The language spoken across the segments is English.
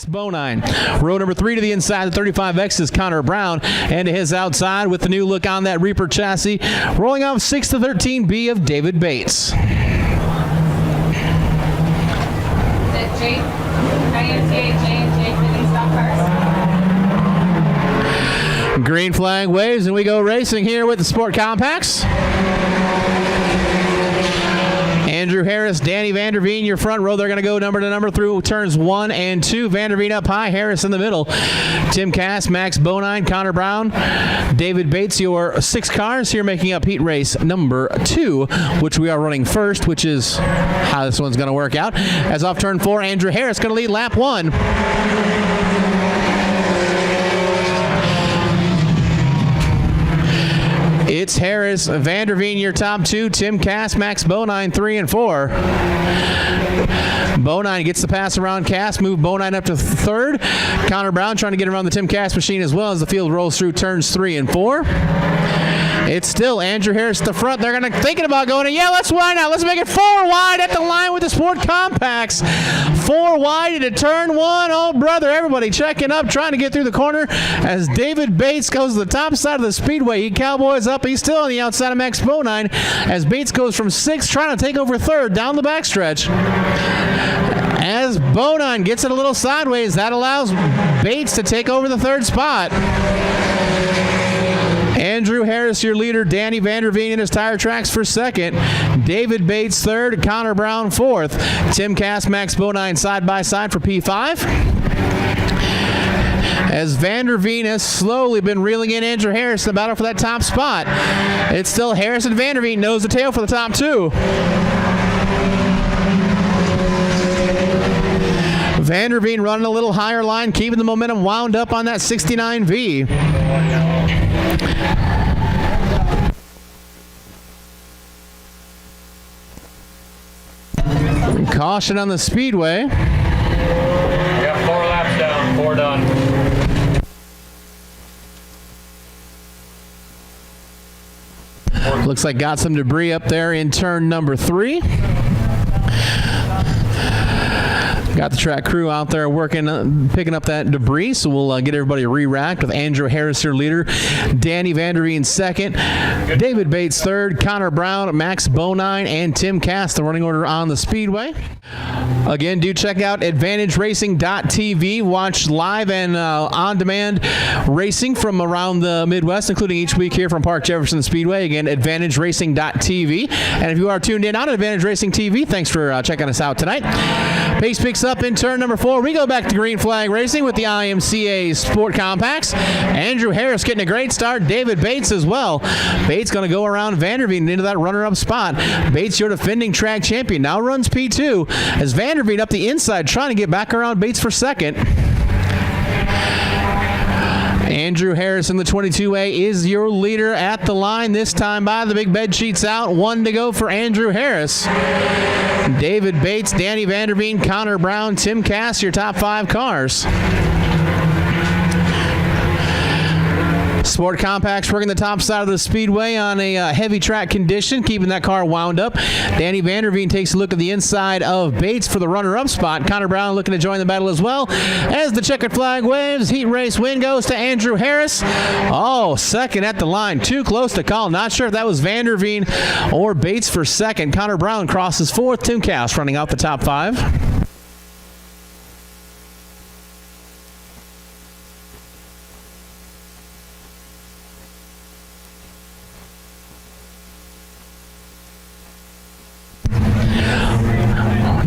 Bonine. Row number 3 to the inside, the 35X is Connor Brown, and to his outside with the new look on that Reaper chassis, rolling off 6 to 13B of David Bates. Green flag waves, and we go racing here with the Sport Compacts. Andrew Harris, Danny Vanderveen, your front row. They're going to go number to number through turns 1 and 2. Vanderveen up high, Harris in the middle. Tim Cass, Max Bonine, Connor Brown, David Bates, your 6 cars here making up heat race number 2, which we are running first, which is how this one's going to work out. As off turn 4, Andrew Harris going to lead lap 1. It's Harris, Vanderveen, your top 2, Tim Cass, Max Bonine, 3 and 4. Bonine gets the pass around Cass, move Bonine up to 3rd. Connor Brown trying to get around the Tim Cass machine as well as the field rolls through turns 3 and 4. It's still Andrew Harris at the front. They're going to thinking about going, yeah, let's wide out. Let's make it 4 wide at the line with the Sport Compacts. 4 wide into turn 1. Oh, brother, everybody checking up, trying to get through the corner as David Bates goes to the top side of the speedway. He cowboys up. He's still on the outside of Max Bonine as Bates goes from 6th, trying to take over 3rd down the backstretch. As Bonine gets it a little sideways, that allows Bates to take over the 3rd spot. Andrew Harris, your leader. Danny Vanderveen in his tire tracks for 2nd. David Bates 3rd. Connor Brown 4th. Tim Cass, Max Bonine side by side for P5. As Vanderveen has slowly been reeling in Andrew Harris in the battle for that top spot. It's still Harris and Vanderveen nose to tail for the top 2. Vanderveen running a little higher line, keeping the momentum wound up on that 69V. Caution on the speedway. We got 4 laps down, 4 done. Looks like got some debris up there in turn number 3. Got the track crew out there working, picking up that debris, so we'll get everybody re-racked with Andrew Harris, your leader, Danny Vanderveen 2nd, David Bates 3rd, Connor Brown, Max Bonine, and Tim Cass, the running order on the speedway. Again, do check out AdvantageRacing.tv. Watch live and on-demand racing from around the Midwest, including each week here from Park Jefferson Speedway. Again, AdvantageRacing.tv. And if you are tuned in on Advantage Racing TV, thanks for checking us out tonight. Pace picks up in turn number 4. We go back to green flag racing with the IMCA Sport Compacts. Andrew Harris getting a great start. David Bates as well. Bates going to go around Vanderveen into that runner-up spot. Bates, your defending track champion, now runs P2 as Vanderveen up the inside trying to get back around Bates for 2nd. Andrew Harris in the 22A is your leader at the line this time by the big bed sheets out. 1 to go for Andrew Harris. David Bates, Danny Vanderveen, Connor Brown, Tim Cass, your top 5 cars. Sport Compacts working the top side of the speedway on a heavy track condition, keeping that car wound up. Danny Vanderveen takes a look at the inside of Bates for the runner-up spot. Connor Brown looking to join the battle as well. As the checkered flag waves, heat race win goes to Andrew Harris. Oh, 2nd at the line. Too close to call. Not sure if that was Vanderveen or Bates for 2nd. Connor Brown crosses 4th. Tim Cass running out the top 5.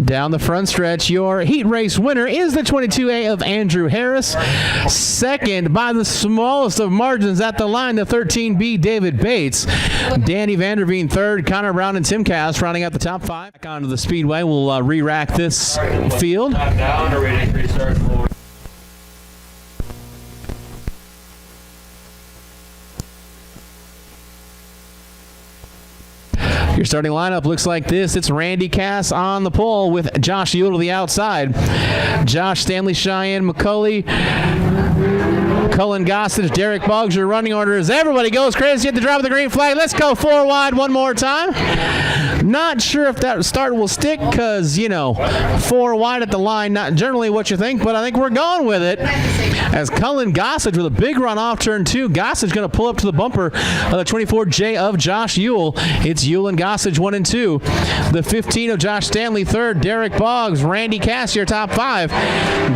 Down the front stretch, your heat race winner is the 22A of Andrew Harris. 2nd by the smallest of margins at the line, the 13B David Bates. Danny Vanderveen 3rd, Connor Brown and Tim Cass rounding out the top 5. Back onto the speedway, we'll re-rack this field. Down or ready to restart forward. Your starting lineup looks like this. It's Randy Cass on the pole with Josh Yule to the outside. Josh, Stanley, Cheyenne, McCulley, Cullen Gossage, Derek Boggs, your running order as everybody goes crazy at the drop of the green flag. Let's go 4 wide one more time. Not sure if that start will stick because, 4 wide at the line, not generally what you think, but I think we're going with it. As Cullen Gossage with a big run off turn 2. Gossage going to pull up to the bumper of the 24J of Josh Ewell. It's Ewell and Gossage 1 and 2. The 15 of Josh Stanley 3rd. Derek Boggs, Randy Cass, your top 5.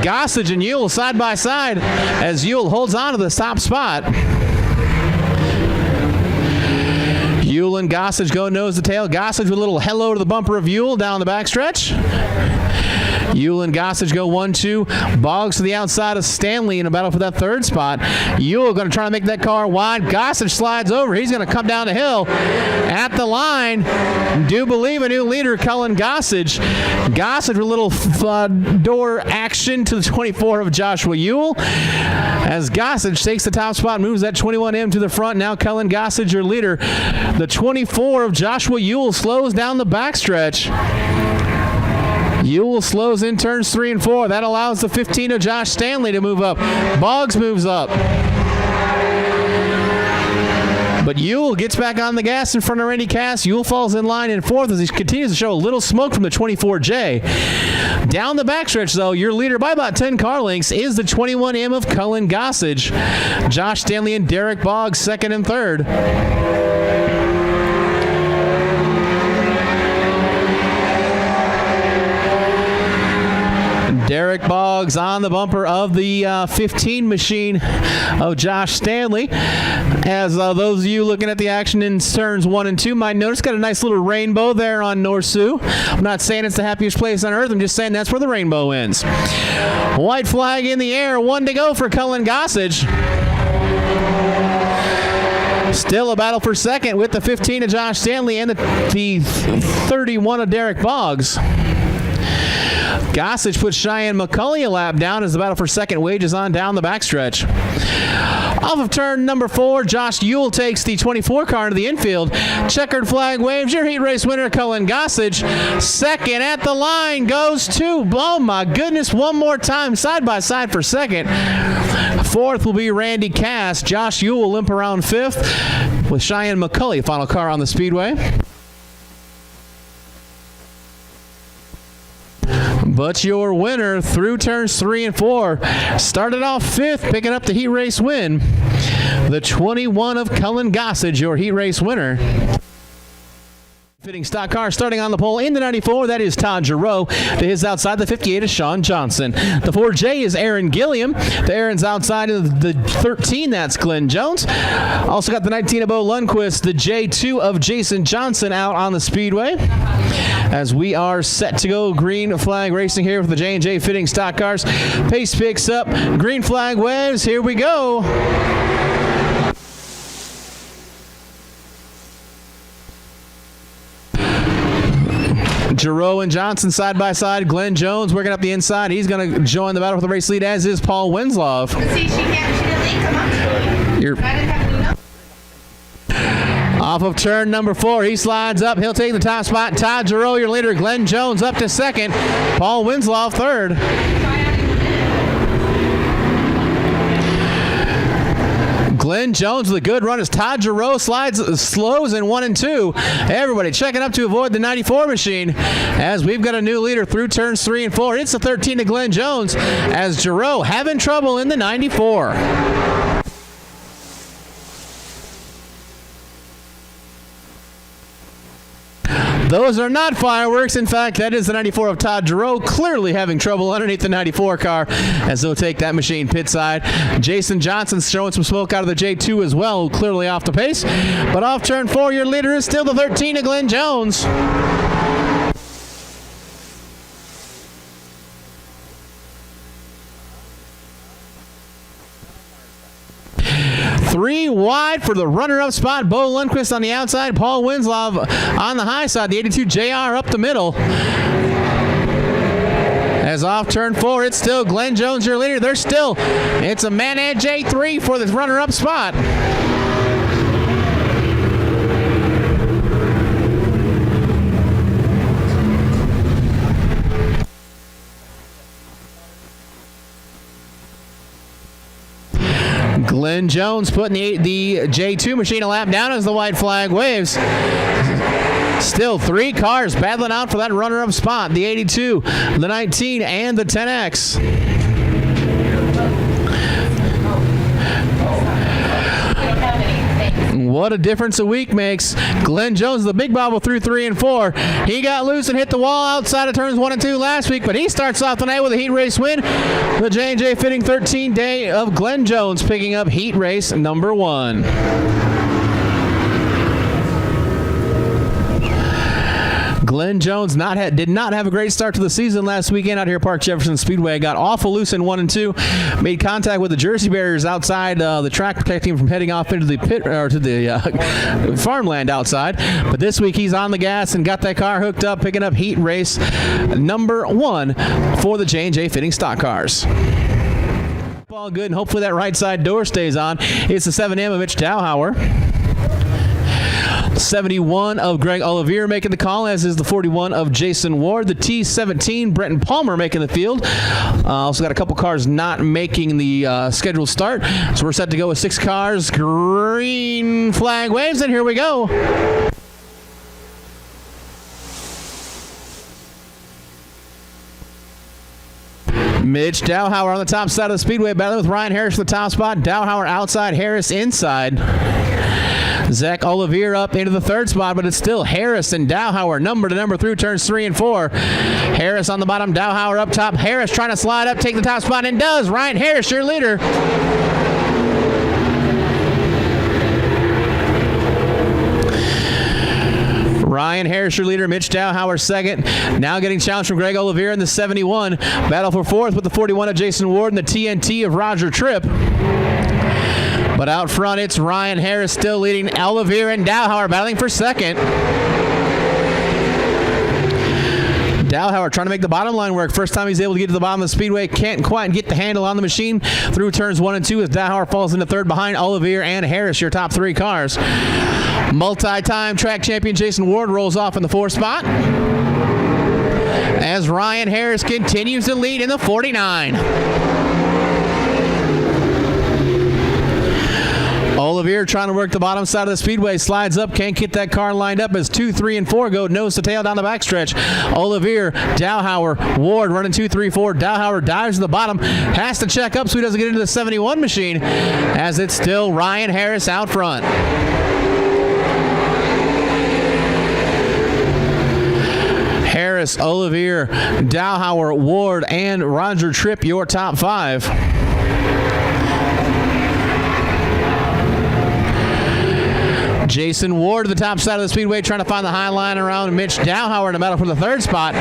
Gossage and Ewell side by side as Ewell holds on to the top spot. Ewell and Gossage go nose to tail. Gossage with a little hello to the bumper of Ewell down the backstretch. Ewell and Gossage go 1-2. Boggs to the outside of Stanley in a battle for that 3rd spot. Ewell going to try to make that car wide. Gossage slides over. He's going to come down the hill. At the line, do believe a new leader, Cullen Gossage. Gossage with a little door action to the 24 of Joshua Ewell. As Gossage takes the top spot, moves that 21M to the front. Now Cullen Gossage, your leader. The 24 of Joshua Ewell slows down the backstretch. Ewell slows in turns 3 and 4. That allows the 15 of Josh Stanley to move up. Boggs moves up. But Ewell gets back on the gas in front of Randy Cass. Ewell falls in line in 4th as he continues to show a little smoke from the 24J. Down the backstretch, though, your leader by about 10 car lengths is the 21M of Cullen Gossage. Josh Stanley and Derek Boggs 2nd and 3rd. Derek Boggs on the bumper of the 15 machine of Josh Stanley. As those of you looking at the action in turns 1 and 2 might notice, got a nice little rainbow there on North Sioux. I'm not saying it's the happiest place on earth. I'm just saying that's where the rainbow ends. White flag in the air. 1 to go for Cullen Gossage. Still a battle for 2nd with the 15 of Josh Stanley and the 31 of Derek Boggs. Gossage puts Cheyenne McCulley a lap down as the battle for 2nd wages on down the backstretch. Off of turn number 4, Josh Ewell takes the 24 car into the infield. Checkered flag waves. Your heat race winner, Cullen Gossage. 2nd at the line goes to, oh my goodness, one more time, side by side for 2nd. 4th will be Randy Cass. Josh Ewell limp around 5th with Cheyenne McCulley, final car on the speedway. But your winner through turns 3 and 4 started off 5th, picking up the heat race win. The 21 of Cullen Gossage, your heat race winner. Fitting stock car starting on the pole in the 94, that is Todd Giroux. To his outside, the 58 is Sean Johnson. The 4J is Aaron Gilliam. The Aaron's outside of the 13, that's Glenn Jones. Also got the 19 of Bo Lundquist, the J2 of Jason Johnson out on the speedway. As we are set to go green flag racing here with the J&J Fitting stock cars. Pace picks up, green flag waves, here we go. Giroux and Johnson side by side. Glenn Jones working up the inside. He's going to join the battle for the race lead, as is Paul Winslow. See, she didn't come up to me. I didn't have to know. Off of turn number 4, he slides up. He'll take the top spot. Todd Giroux, your leader. Glenn Jones up to 2nd. Paul Winslow 3rd. Glenn Jones with a good run as Todd Giroux slows in 1 and 2. Everybody checking up to avoid the 94 machine as we've got a new leader through turns 3 and 4. It's the 13 to Glenn Jones as Giroux having trouble in the 94. Those are not fireworks. In fact, that is the 94 of Todd Giroux, clearly having trouble underneath the 94 car as they'll take that machine pit side. Jason Johnson's showing some smoke out of the J2 as well, clearly off the pace. But off turn 4, your leader is still the 13 of Glenn Jones. Three wide for the runner-up spot. Bo Lundquist on the outside. Paul Winslow on the high side. The 82 JR up the middle. As off turn 4, it's still Glenn Jones, your leader. It's a man at J3 for the runner-up spot. Glenn Jones putting the J2 machine a lap down as the white flag waves. Still 3 cars battling out for that runner-up spot. The 82, the 19, and the 10X. What a difference a week makes. Glenn Jones, the big bobble, through 3 and 4. He got loose and hit the wall outside of turns 1 and 2 last week, but he starts off the night with a heat race win. The J&J Fitting 13 day of Glenn Jones picking up heat race number 1. Glenn Jones did not have a great start to the season last weekend out here at Park Jefferson Speedway. Got awful loose in 1 and 2. Made contact with the Jersey barriers outside the track, protecting him from heading off into the pit or to the farmland outside. But this week he's on the gas and got that car hooked up, picking up heat race number 1 for the J&J Fitting stock cars. All good, and hopefully that right side door stays on. It's the 7M of Mitch Dowhauer. 71 of Greg Olivier making the call, as is the 41 of Jason Ward. The T17, Brenton Palmer making the field. Also got a couple cars not making the scheduled start. So we're set to go with 6 cars. Green flag waves, and here we go. Mitch Dowhauer on the top side of the speedway, battling with Ryan Harris for the top spot. Dowhauer outside, Harris inside. Zach Olivier up into the 3rd spot, but it's still Harris and Dowhauer number to number through turns 3 and 4. Harris on the bottom, Dowhauer up top. Harris trying to slide up, take the top spot, and does. Ryan Harris, your leader. Ryan Harris, your leader. Mitch Dowhauer second. Now getting challenged from Greg Olivier in the 71. Battle for 4th with the 41 of Jason Ward and the TNT of Roger Tripp. But out front, it's Ryan Harris still leading. Olivier and Dowhauer battling for 2nd. Dowhauer trying to make the bottom line work. First time he's able to get to the bottom of the speedway. Can't quite get the handle on the machine through turns 1 and 2 as Dowhauer falls into 3rd behind Olivier and Harris, your top 3 cars. Multi-time track champion Jason Ward rolls off in the 4th spot, as Ryan Harris continues to lead in the 49. Olivier trying to work the bottom side of the speedway, slides up, can't get that car lined up as 2, 3, and 4 go nose to tail down the backstretch. Olivier, Dowhauer, Ward running 2, 3, 4. Dowhauer dives to the bottom, has to check up so he doesn't get into the 71 machine, as it's still Ryan Harris out front. Harris, Olivier, Dowhauer, Ward, and Roger Tripp, your top 5. Jason Ward to the top side of the speedway, trying to find the high line around Mitch Dowhauer in the battle for the 3rd spot.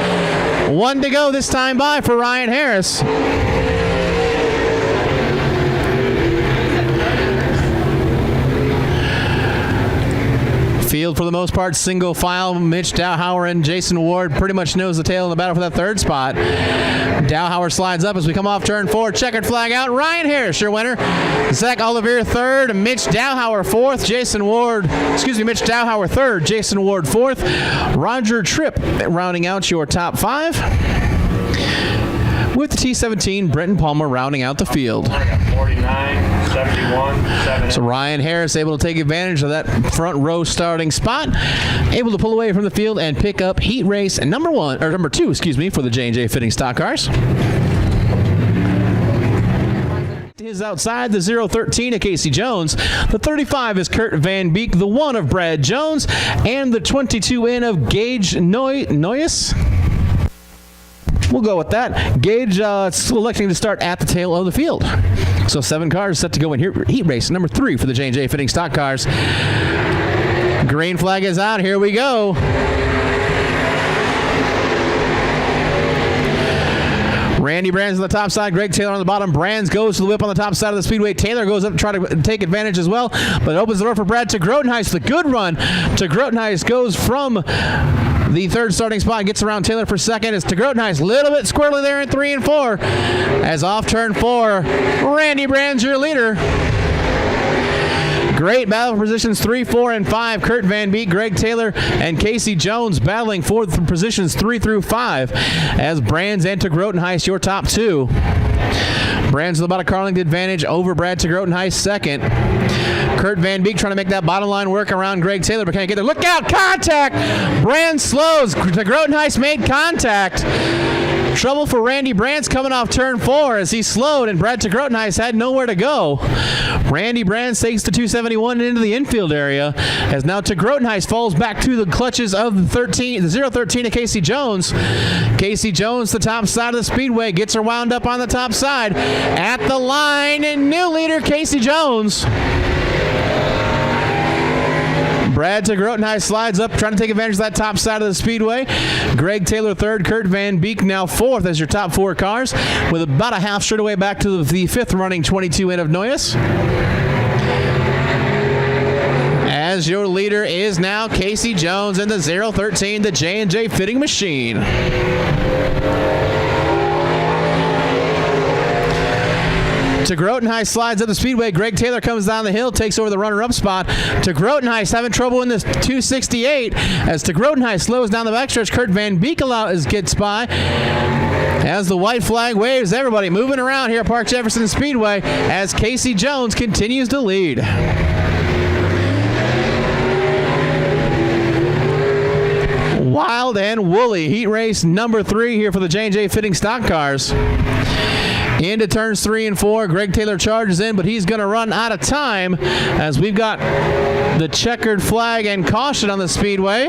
1 to go this time by for Ryan Harris. Field for the most part single file. Mitch Dowhauer and Jason Ward pretty much nose to tail in the battle for that 3rd spot. Dowhauer slides up as we come off turn 4. Checkered flag out. Ryan Harris, your winner. Zach Olivier 3rd. Mitch Dowhauer 4th. Mitch Dowhauer 3rd. Jason Ward 4th. Roger Tripp rounding out your top 5. With the T17, Brenton Palmer rounding out the field. 49, 71, 7. So Ryan Harris able to take advantage of that front row starting spot, able to pull away from the field and pick up heat race and number 2, for the J&J Fitting stock cars. Is outside the 013 of Casey Jones. The 35 is Kurt Van Beek. The 1 of Brad Jones. And the 22 in of Gage Noyes. We'll go with that. Gage electing to start at the tail of the field. So 7 cars set to go in here. Heat race number 3 for the J&J Fitting stock cars. Green flag is out. Here we go. Randy Brands on the top side, Greg Taylor on the bottom. Brands goes to the whip on the top side of the speedway. Taylor goes up to try to take advantage as well, but opens the door for Brad to Grotenhuis. The good run to Grotenhuis goes from the 3rd starting spot, gets around Taylor for 2nd. It's to Grotenhuis, a little bit squirrely there in 3 and 4. As off turn 4, Randy Brands, your leader. Great battle for positions 3, 4, and 5. Kurt Van Beek, Greg Taylor, and Casey Jones battling for positions 3 through 5 as Brands and Grotenheist your top 2. Brands with about a car length advantage over Brad Grotenheist second. Kurt Van Beek trying to make that bottom line work around Greg Taylor, but can't get there. Look out, contact! Brands slows. Grotenheist made contact. Trouble for Randy Brands coming off turn 4 as he slowed, and Brad Grotenheist had nowhere to go. Randy Brands takes the 271 into the infield area as now Grotenheist falls back to the clutches of the 013 of Casey Jones. Casey Jones, the top side of the speedway, gets her wound up on the top side. At the line, and new leader Casey Jones. Brad Grotenheist slides up, trying to take advantage of that top side of the speedway. Greg Taylor third, Kurt Van Beek now fourth as your top 4 cars, with about a half straightaway back to the 5th running 22 in of Noyes. As your leader is now Casey Jones in the 013, the J&J Fitting Machine. Grotenheist slides up the speedway. Greg Taylor comes down the hill, takes over the runner-up spot. Grotenheist having trouble in this 268 as Grotenheist slows down the backstretch. Kurt Van Beek gets by as the white flag waves. Everybody moving around here at Park Jefferson Speedway as Casey Jones continues to lead. Wild and woolly heat race number 3 here for the J&J Fitting stock cars. Into turns 3 and 4. Greg Taylor charges in, but he's going to run out of time as we've got the checkered flag and caution on the speedway.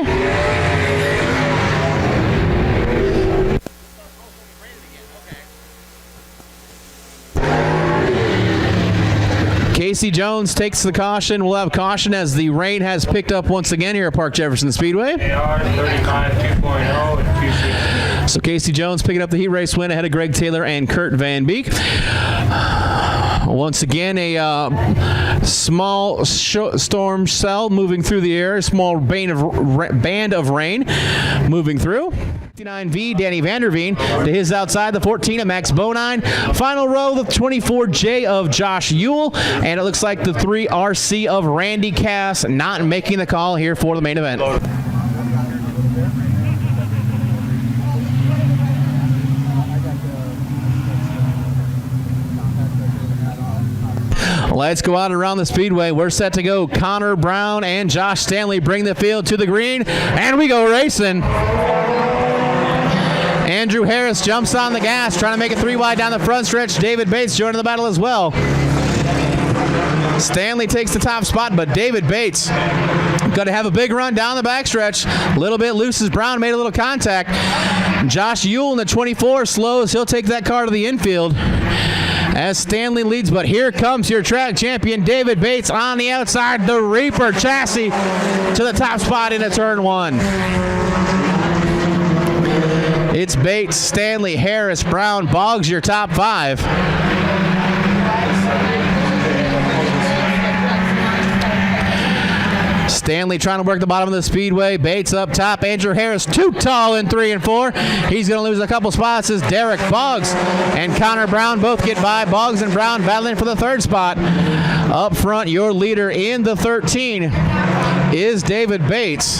Casey Jones takes the caution. We'll have caution as the rain has picked up once again here at Park Jefferson Speedway. AR 35 2.0 and 260. So Casey Jones picking up the heat race win ahead of Greg Taylor and Kurt Van Beek. Once again, a small storm cell moving through the air, a small band of rain moving through. 59V, Danny Vanderveen to his outside, the 14 of Max Bonine. Final row, the 24J of Josh Ewell, and it looks like the 3RC of Randy Cass not making the call here for the main event. Let's go out around the speedway. We're set to go. Connor Brown and Josh Stanley bring the field to the green, and we go racing. Andrew Harris jumps on the gas, trying to make it 3 wide down the front stretch. David Bates joining the battle as well. Stanley takes the top spot, but David Bates going to have a big run down the backstretch. A little bit loose as Brown made a little contact. Josh Ewell in the 24 slows. He'll take that car to the infield as Stanley leads, but here comes your track champion, David Bates, on the outside. The Reaper chassis to the top spot into turn 1. It's Bates, Stanley, Harris, Brown, Boggs, your top 5. Stanley trying to work the bottom of the speedway. Bates up top. Andrew Harris too tall in 3 and 4. He's going to lose a couple spots as Derek Boggs and Connor Brown both get by. Boggs and Brown battling for the 3rd spot. Up front, your leader in the 13 is David Bates.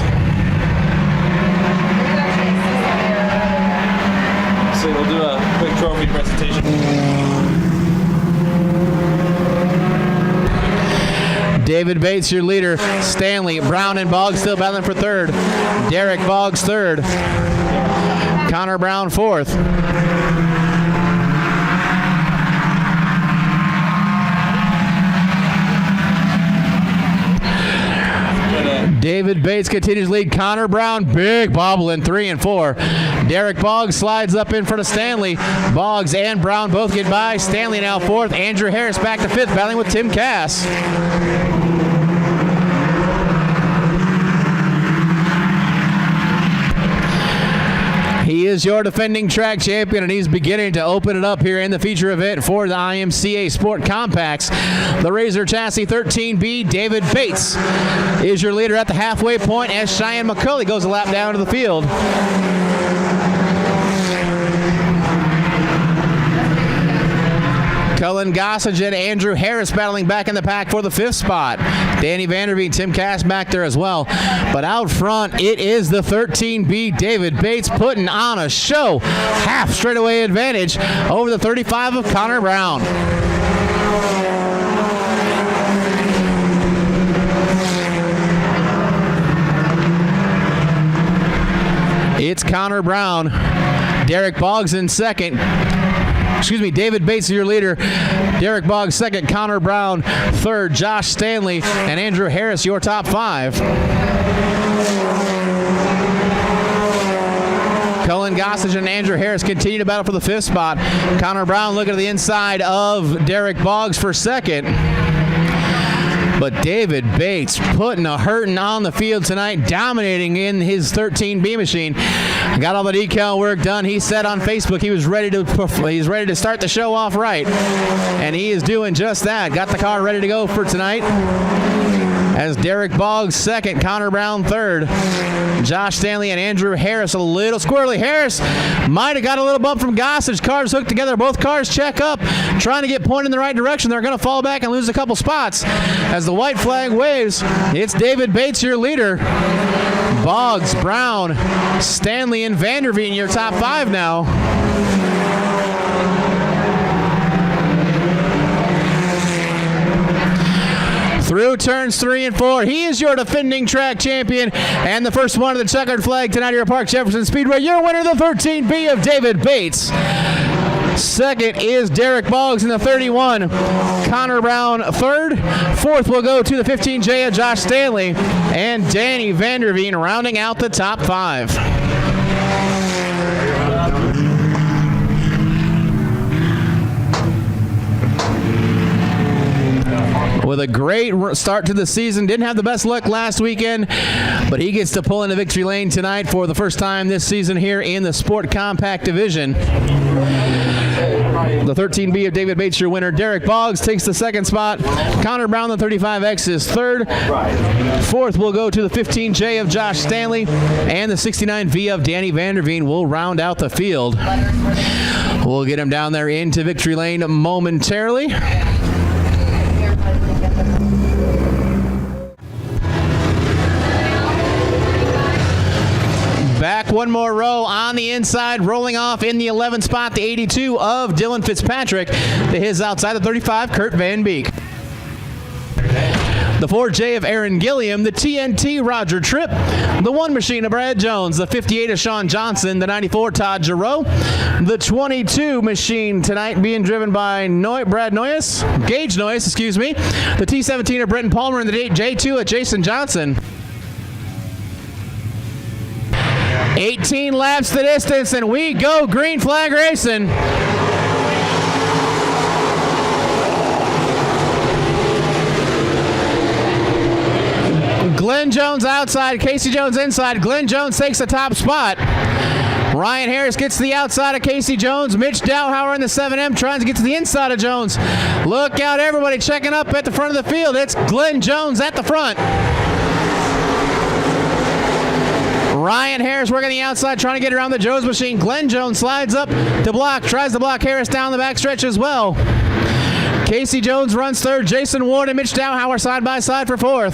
So we'll do a quick trophy presentation. David Bates, your leader. Stanley, Brown, and Boggs still battling for 3rd. Derek Boggs 3rd. Connor Brown 4th. David Bates continues to lead. Connor Brown, big bobble in 3 and 4. Derek Boggs slides up in front of Stanley. Boggs and Brown both get by. Stanley now 4th. Andrew Harris back to 5th, battling with Tim Cass. He is your defending track champion, and he's beginning to open it up here in the feature event for the IMCA Sport Compacts. The Razor Chassis 13B, David Bates, is your leader at the halfway point as Cheyenne McCulley goes a lap down to the field. Cullen Gossage and Andrew Harris battling back in the pack for the 5th spot. Danny Vanderveen, Tim Cass back there as well. But out front, it is the 13B David Bates putting on a show. Half straightaway advantage over the 35 of Connor Brown. It's Connor Brown. Derek Boggs in second. David Bates, your leader. Derek Boggs second. Connor Brown third. Josh Stanley and Andrew Harris, your top 5. Cullen Gossage and Andrew Harris continue to battle for the 5th spot. Connor Brown looking to the inside of Derek Boggs for second. But David Bates putting a hurting on the field tonight, dominating in his 13B machine. Got all the decal work done. He said on Facebook he's ready to start the show off right. And he is doing just that. Got the car ready to go for tonight. As Derek Boggs second, Connor Brown third. Josh Stanley and Andrew Harris a little squirrely. Harris might have got a little bump from Gossage. Cars hooked together. Both cars check up, trying to get pointed in the right direction. They're going to fall back and lose a couple spots. As the white flag waves, it's David Bates, your leader. Boggs, Brown, Stanley, and Vanderveen, your top 5 now. Through turns 3 and 4, he is your defending track champion and the first one of the checkered flag tonight here at Park Jefferson Speedway. Your winner, the 13B of David Bates. Second is Derek Boggs in the 31. Connor Brown third. Fourth will go to the 15J of Josh Stanley. And Danny Vanderveen rounding out the top 5. With a great start to the season. Didn't have the best luck last weekend, but he gets to pull into victory lane tonight for the first time this season here in the Sport Compact Division. The 13B of David Bates, your winner. Derek Boggs takes the second spot. Connor Brown, the 35X, is third. Fourth will go to the 15J of Josh Stanley, and the 69V of Danny Vanderveen will round out the field. We'll get him down there into victory lane momentarily. Back one more row on the inside, rolling off in the 11th spot, the 82 of Dylan Fitzpatrick. To his outside, the 35, Kurt Van Beek. The 4J of Aaron Gilliam, the TNT Roger Tripp, the 1 machine of Brad Jones, the 58 of Sean Johnson, the 94 Todd Giroux, the 22 machine tonight being driven by Gage Noyes, the T17 of Brenton Palmer, and the J2 of Jason Johnson. 18 laps the distance, and we go green flag racing. Glenn Jones outside, Casey Jones inside. Glenn Jones takes the top spot. Ryan Harris gets to the outside of Casey Jones. Mitch Dowhauer in the 7M trying to get to the inside of Jones. Look out, everybody checking up at the front of the field. It's Glenn Jones at the front. Ryan Harris working the outside, trying to get around the Jones machine. Glenn Jones slides up to block, tries to block Harris down the backstretch as well. Casey Jones runs third. Jason Ward and Mitch Dowhauer side by side for fourth.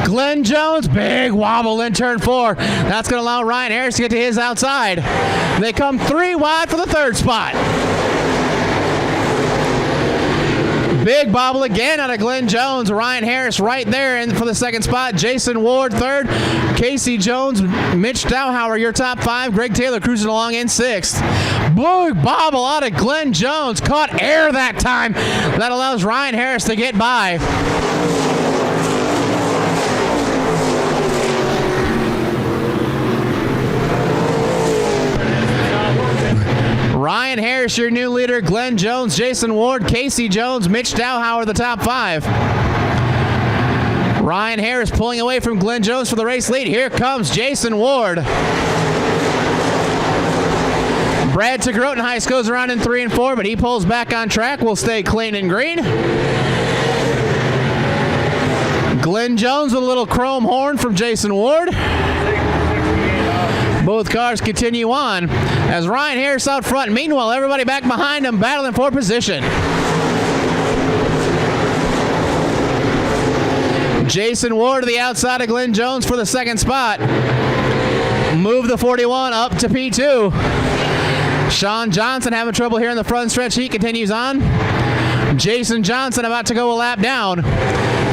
Glenn Jones, big wobble in turn 4. That's going to allow Ryan Harris to get to his outside. They come 3 wide for the third spot. Big bobble again out of Glenn Jones. Ryan Harris right there and for the second spot. Jason Ward third. Casey Jones, Mitch Dowhauer, your top 5. Greg Taylor cruising along in 6th. Big bobble out of Glenn Jones. Caught air that time. That allows Ryan Harris to get by. Ryan Harris, your new leader. Glenn Jones, Jason Ward, Casey Jones, Mitch Dowhauer, the top 5. Ryan Harris pulling away from Glenn Jones for the race lead. Here comes Jason Ward. Brad Grotenheis goes around in 3 and 4, but he pulls back on track. Will stay clean and green. Glenn Jones with a little chrome horn from Jason Ward. Both cars continue on as Ryan Harris out front. Meanwhile, everybody back behind him battling for position. Jason Ward to the outside of Glenn Jones for the second spot. Move the 41 up to P2. Sean Johnson having trouble here in the front stretch. He continues on. Jason Johnson about to go a lap down.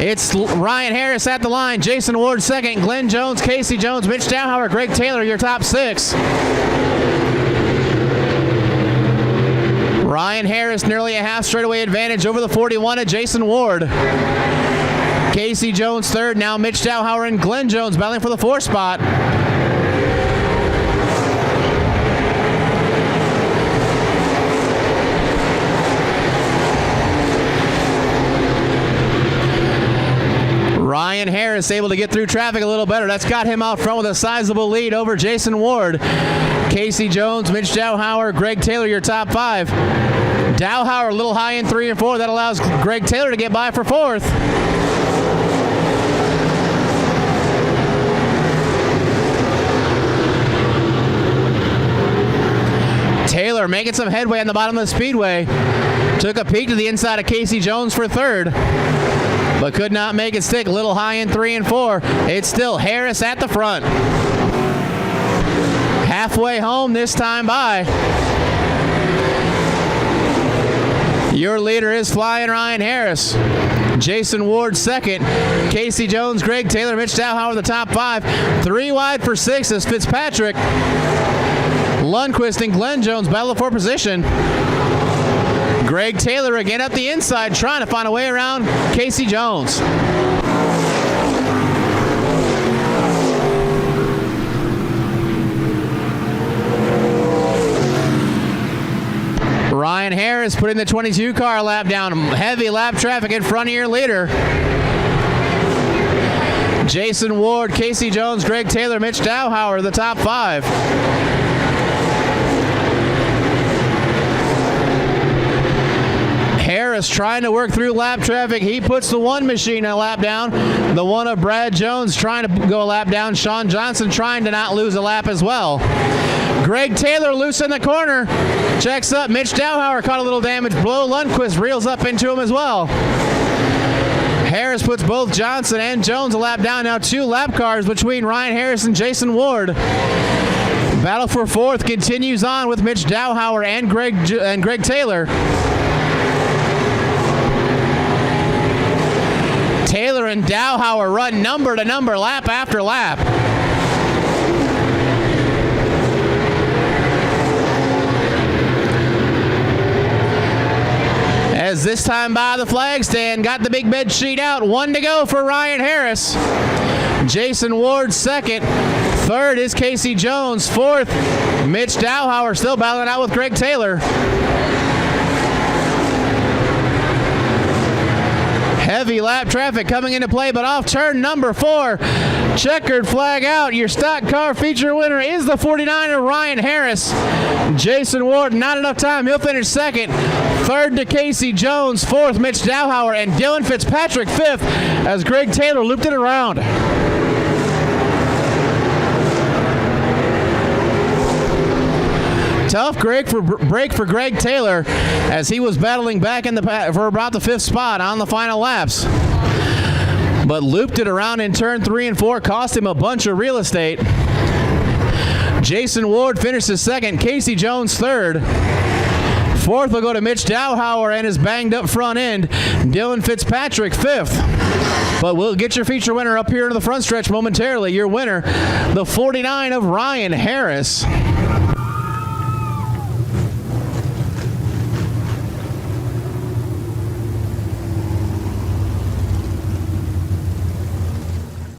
It's Ryan Harris at the line. Jason Ward second. Glenn Jones, Casey Jones, Mitch Dowhauer, Greg Taylor, your top 6. Ryan Harris nearly a half straightaway advantage over the 41 of Jason Ward. Casey Jones third. Now Mitch Dowhauer and Glenn Jones battling for the 4th spot. Ryan Harris able to get through traffic a little better. That's got him out front with a sizable lead over Jason Ward. Casey Jones, Mitch Dowhauer, Greg Taylor, your top 5. Dowhauer a little high in 3 and 4. That allows Greg Taylor to get by for 4th. Taylor making some headway on the bottom of the speedway. Took a peek to the inside of Casey Jones for 3rd, but could not make it stick. A little high in 3 and 4. It's still Harris at the front. Halfway home this time by. Your leader is flying Ryan Harris. Jason Ward second. Casey Jones, Greg Taylor, Mitch Dowhauer the top 5. 3 wide for 6 is Fitzpatrick. Lundquist and Glenn Jones battle for position. Greg Taylor again up the inside trying to find a way around Casey Jones. Ryan Harris putting the 22 car lap down. Heavy lap traffic in front of your leader. Jason Ward, Casey Jones, Greg Taylor, Mitch Dowhauer the top 5. Harris trying to work through lap traffic. He puts the 1 machine a lap down. The 1 of Brad Jones trying to go a lap down. Sean Johnson trying to not lose a lap as well. Greg Taylor loose in the corner. Checks up. Mitch Dowhauer caught a little damage blow. Lundquist reels up into him as well. Harris puts both Johnson and Jones a lap down. Now 2 lap cars between Ryan Harris and Jason Ward. Battle for 4th continues on with Mitch Dowhauer and Greg Taylor. Taylor and Dowhauer run number to number, lap after lap. As this time by the flag stand, got the big bed sheet out. 1 to go for Ryan Harris. Jason Ward second. 3rd is Casey Jones. 4th, Mitch Dowhauer still battling out with Greg Taylor. Heavy lap traffic coming into play, but off turn number 4. Checkered flag out. Your stock car feature winner is the 49er, Ryan Harris. Jason Ward, not enough time. He'll finish 2nd. 3rd to Casey Jones. 4th, Mitch Dowhauer. And Dylan Fitzpatrick 5th as Greg Taylor looped it around. Tough break for Greg Taylor as he was battling back in for about the 5th spot on the final laps. But looped it around in turn 3 and 4, cost him a bunch of real estate. Jason Ward finishes 2nd, Casey Jones 3rd. 4th will go to Mitch Dowhauer and his banged up front end. Dylan Fitzpatrick 5th. But we'll get your feature winner up here in the front stretch momentarily. Your winner, the 49 of Ryan Harris.